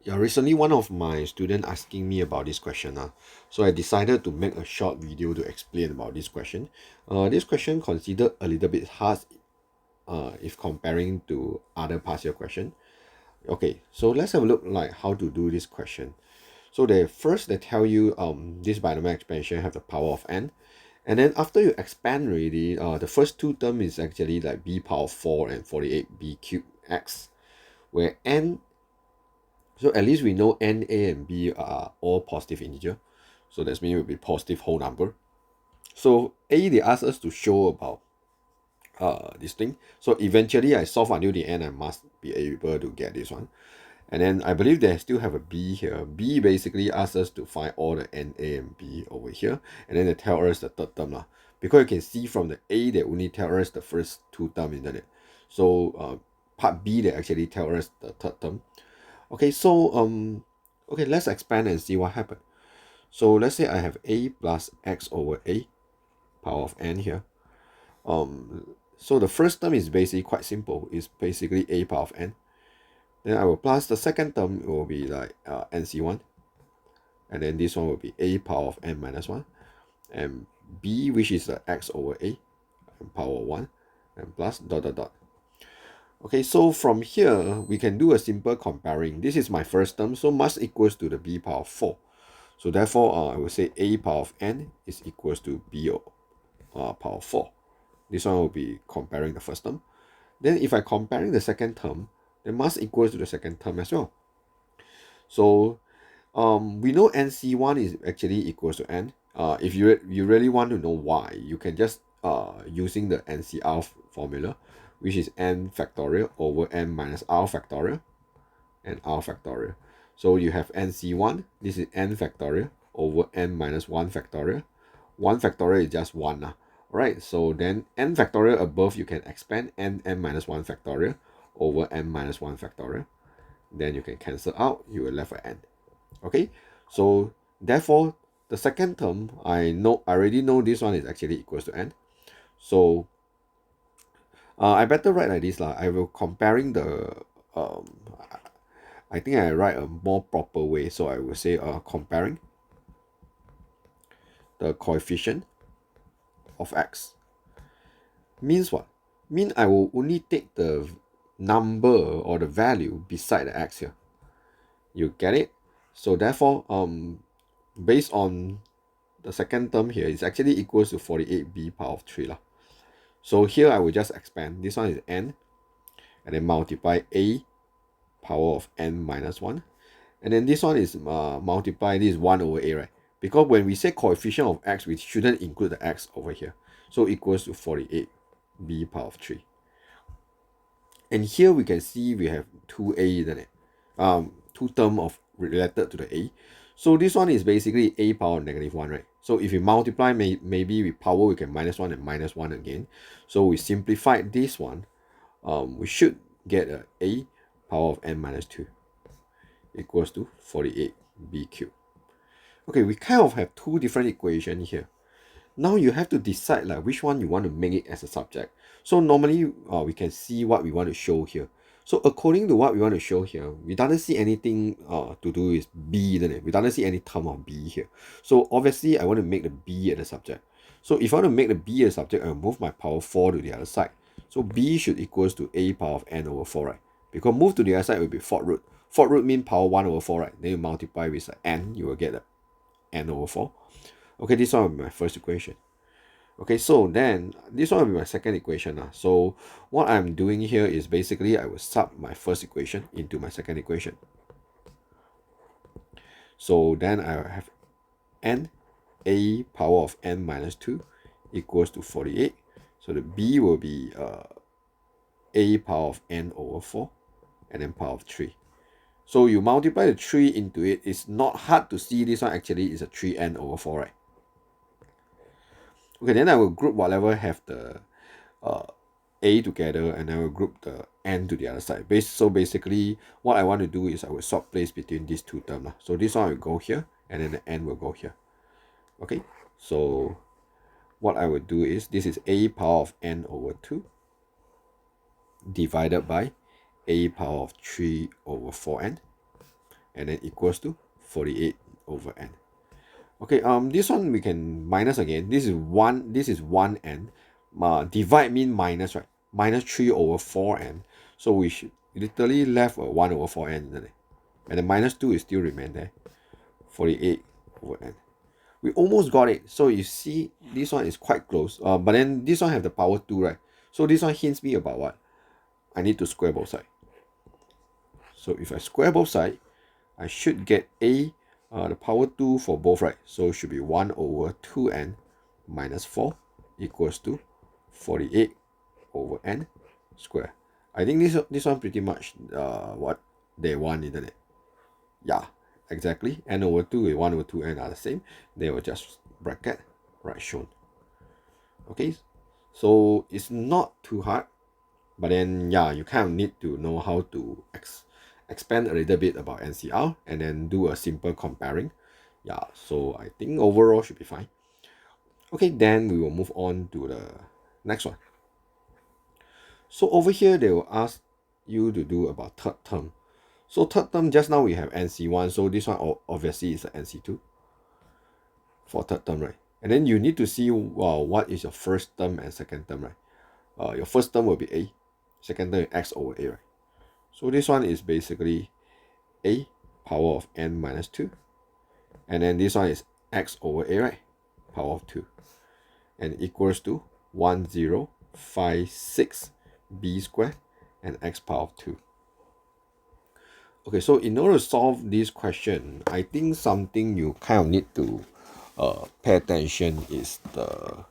Yeah, recently one of my students asking me about this question. So I decided to make a short video to explain about this question. This question considered a little bit hard if comparing to other past year question. Okay, so let's have a look like how to do this question. So they tell you this binomial expansion have the power of n, and then after you expand already, the first two term is actually like b power 4 and 48 b cubed x, where n, so at least we know n, a, and b are all positive integer. So that means it will be positive whole number. So a, they ask us to show about this thing. So eventually I solve until the end, I must be able to get this one. And then I believe they still have a b here. B basically asks us to find all the n, a, and b over here. And then they tell us the third term. Because you can see from the a, they only tell us the first two terms, isn't it? So part b, they actually tell us the third term. Okay, so okay, let's expand and see what happened. So let's say I have a plus x over a power of n here. So the first term is basically quite simple. It's basically a power of n. Then I will plus the second term, it will be like nc1. And then this one will be a power of n minus 1. And b, which is the x over a, and power 1, and plus dot dot dot. Okay, so from here, we can do a simple comparing. This is my first term, so must equals to the b power of 4. So therefore, I will say a power of n is equals to b power of 4. This one will be comparing the first term. Then if I comparing the second term, then must equals to the second term as well. So we know nc1 is actually equals to n. If you really want to know why, you can just using the NCR formula, which is n factorial over n minus r factorial and r factorial. So you have nc1, this is n factorial over n minus 1 factorial. 1 factorial is just 1. Right, so then n factorial above, you can expand n minus 1 factorial over n minus 1 factorial. Then you can cancel out, you will left with n. Okay, so therefore the second term, I already know this one is actually equals to n. So I better write like this. I will comparing the I think I write a more proper way. So I will say comparing the coefficient of x. Means what? Mean I will only take the number or the value beside the x here. You get it? So therefore, based on the second term here, is actually equals to 48b power of 3. So here I will just expand. This one is n, and then multiply a power of n minus 1. And then this one is multiply, this is 1 over a, right? Because when we say coefficient of x, we shouldn't include the x over here. So equals to 48b power of 3. And here we can see we have 2a, isn't it? Two term of related to the a. So this one is basically a power of negative 1, right? So if you multiply, maybe with power, we can minus 1 and minus 1 again. So we simplified this one. We should get a power of n minus 2 equals to 48b cubed. Okay, we kind of have two different equations here. Now you have to decide like which one you want to make it as a subject. So normally we can see what we want to show here. So according to what we want to show here, we don't see anything to do with b, isn't it? We don't see any term of b here. So obviously I want to make the b as a subject. So if I want to make the b as a subject, I'll move my power 4 to the other side. So b should equals to a power of n over 4, right? Because move to the other side will be fourth root. Fourth root means power 1 over 4, right? Then you multiply with n, you will get the n over 4. Okay, this one will be my first equation. Okay, so then this one will be my second equation. So what I'm doing here is basically I will sub my first equation into my second equation. So then I have n a power of n minus 2 equals to 48. So the b will be a power of n over 4 and then power of 3. So you multiply the 3 into it. It's not hard to see this one actually is a 3n over 4, right? Okay, then I will group whatever have the a together, and I will group the n to the other side. So basically, what I want to do is I will swap place between these two terms. So this one will go here, and then the n will go here. Okay, so what I will do is, this is a power of n over 2 divided by a power of 3 over 4n. and then equals to 48 over n. Okay, this one we can minus again. This is 1n. Divide mean minus, right? Minus 3 over 4n. So we should literally left a 1 over 4n, isn't it? And the minus 2 is still remain there. 48 over n. We almost got it. So you see, this one is quite close. But then this one have the power 2, right? So this one hints me about what? I need to square both sides. So if I square both sides, I should get the power 2 for both, right? So it should be 1 over 2n minus 4 equals to 48 over n square. I think this one pretty much what they want, isn't it? Yeah, exactly. N over 2 and 1 over 2n are the same. They will just bracket right shown. Okay, so it's not too hard, but then yeah, you kind of need to know how to expand a little bit about NCR and then do a simple comparing. Yeah, so I think overall should be fine. Okay, then we will move on to the next one. So over here, they will ask you to do about third term. So third term, just now we have NC1, so this one obviously is an NC2 for third term, right? And then you need to see what is your first term and second term, right? Your first term will be A, second term is x over A, right? So this one is basically A power of n minus 2. And then this one is x over A, right? Power of 2. And equals to 1056 b squared and x power of 2. Okay, so in order to solve this question, I think something you kind of need to pay attention is the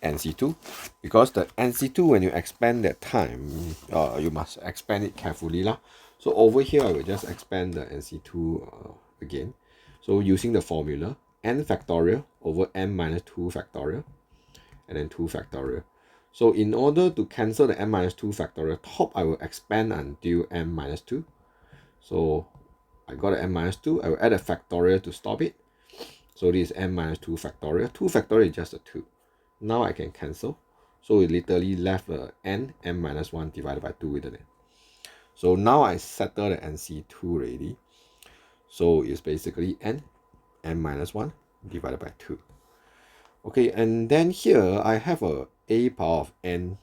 NC2, because the NC2, when you expand that time, you must expand it carefully lah. So over here, I will just expand the NC2 again. So using the formula n factorial over n minus 2 factorial and then 2 factorial. So in order to cancel the n minus 2 factorial, top I will expand until n minus 2. So I got an n minus 2. I will add a factorial to stop it. So this is n minus 2 factorial. 2 factorial is just a 2. Now I can cancel. So it literally left n minus 1 divided by 2, isn't it? So now I settle the NC2 already. So it's basically n minus 1 divided by 2. Okay, and then here I have a power of n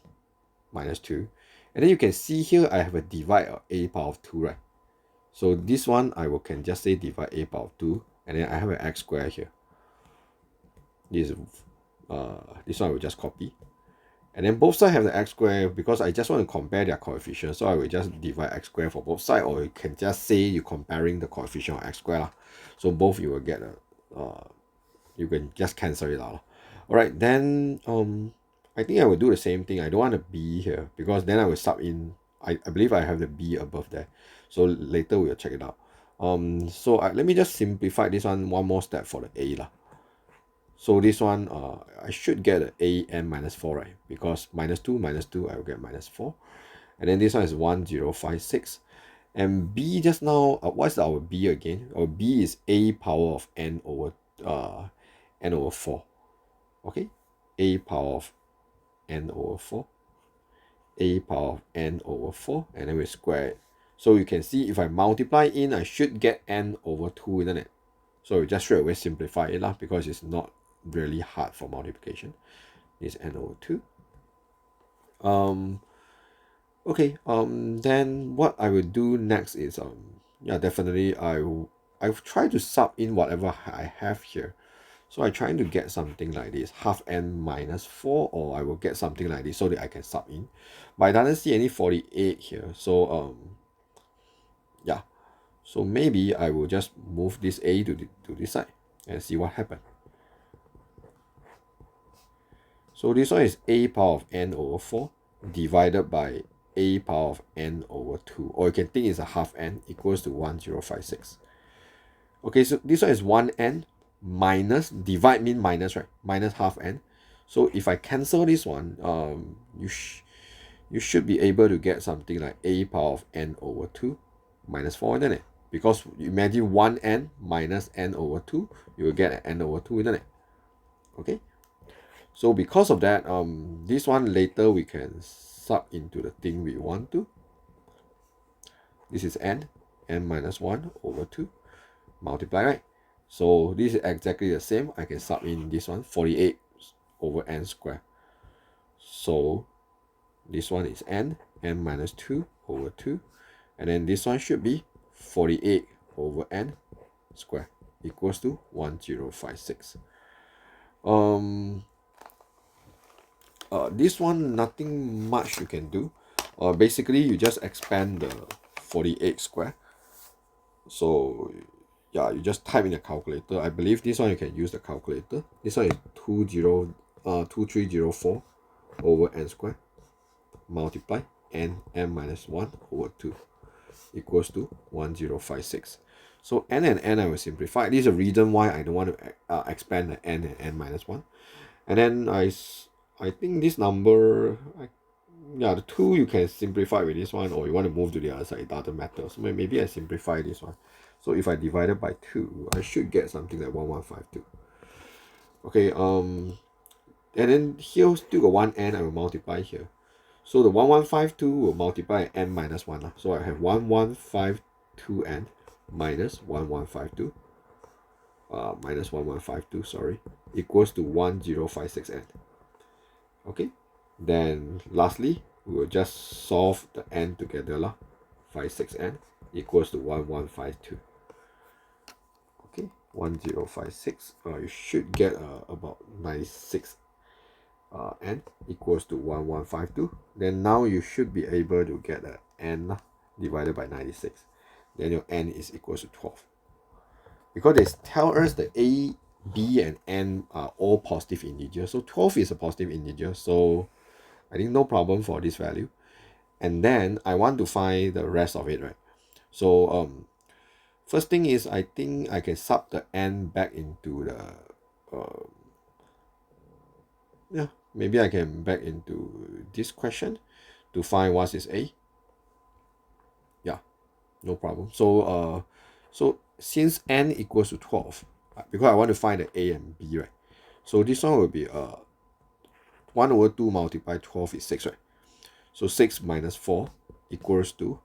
minus 2. And then you can see here I have a divide of a power of 2, right? So this one I can just say divide a power of 2, and then I have an x squared here. This one I will just copy. And then both sides have the x squared because I just want to compare their coefficients. So I will just divide x squared for both sides, or you can just say you're comparing the coefficient of x squared. So both you will get you can just cancel it out. Alright, then I think I will do the same thing. I don't want a b here because then I will sub in. I believe I have the b above there. So later we'll check it out. So let me just simplify this one more step for the a lah. So this one, I should get an a n minus 4, right? Because minus 2 minus 2, I will get minus 4. And then this one is 1056. And b just now, what's our b again? Our b is a power of n over 4. Okay? A power of n over 4. A power of n over 4. And then we square it. So you can see if I multiply in, I should get n over 2, isn't it? So we just straight away simplify it lah, because it's not really hard for multiplication. Is n over 2. Okay, then what I will do next is yeah, definitely I've tried to sub in whatever I have here. So I'm trying to get something like this, half n minus 4, or I will get something like this so that I can sub in. But I don't see any 48 here. So yeah. So maybe I will just move this a to this side and see what happens. So this one is a power of n over 4 divided by a power of n over 2. Or you can think it's a half n equals to 1056. Okay, so this one is 1n minus, divide mean minus, right? Minus half n. So if I cancel this one, you should be able to get something like a power of n over 2 minus 4, isn't it? Because imagine 1n minus n over 2, you will get an n over 2, isn't it? Okay. So because of that, this one later we can sub into the thing we want to. This is n minus 1 over 2. multiply, right? So this is exactly the same. I can sub in this one, 48 over n squared. So this one is n minus 2 over 2. And then this one should be 48 over n squared equals to 1056. This one, nothing much you can do. Basically, you just expand the 48 square. So yeah, you just type in the calculator. I believe this one you can use the calculator. This one is 2304 over n squared multiply n minus 1 over 2 equals to 1056. So n and n I will simplify. This is a reason why I don't want to expand the n and n minus 1. And then I think this number, yeah, the 2 you can simplify with this one, or you want to move to the other side, it doesn't matter. So maybe I simplify this one. So if I divide it by 2, I should get something like 1152. Okay, and then here still got one n, I will multiply here. So the 1152 will multiply n minus 1. So I have 1152n minus 1152, minus 1152, sorry, equals to 1056n. Okay, then lastly, we will just solve the n together. 56n equals to 1152. Okay, 1056. You should get about 96 n equals to 1152. Then now you should be able to get a n divided by 96. Then your n is equals to 12. Because they tell us that a, b, and n are all positive integers. So 12 is a positive integer. So I think no problem for this value. And then I want to find the rest of it, right? So first thing is, I think I can sub the n back into the yeah, maybe I can back into this question to find what is a. Yeah, no problem. So so since n equals to 12, because I want to find the a and b, right? So this one will be 1 over 2 multiplied 12 is 6, right? So 6 minus 4 equals to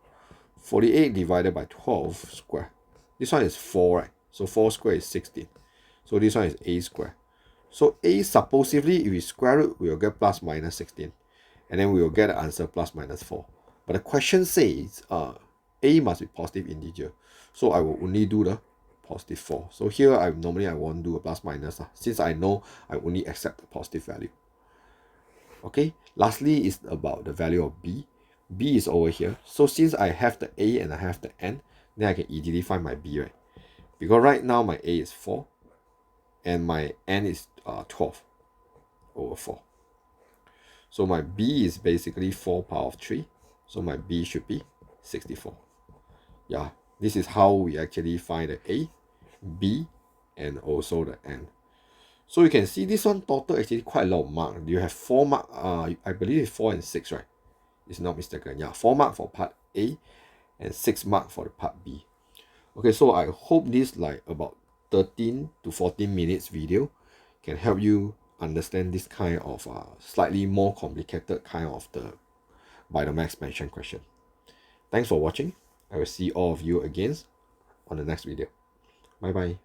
48 divided by 12 square. This one is 4, right? So 4 square is 16. So this one is a square. So a, supposedly, if we square it, we will get plus minus 16. And then we will get the answer plus minus 4. But the question says a must be positive integer. So I will only do the positive 4. So here, normally I won't do a plus minus, since I know I only accept the positive value. Okay, lastly is about the value of b. B is over here. So since I have the a and I have the n, then I can easily find my b, right? Because right now my a is 4 and my n is 12 over 4. So my b is basically 4 power of 3. So my b should be 64. Yeah, this is how we actually find the a, b, and also the n. So you can see this one total actually quite a lot of mark. You have 4 mark, I believe it's 4 and 6, right? It's not mistaken. Yeah, 4 mark for part A and 6 mark for the part B. Okay, so I hope this like about 13 to 14 minutes video can help you understand this kind of slightly more complicated kind of the binomial expansion question. Thanks for watching. I will see all of you again on the next video. Bye bye.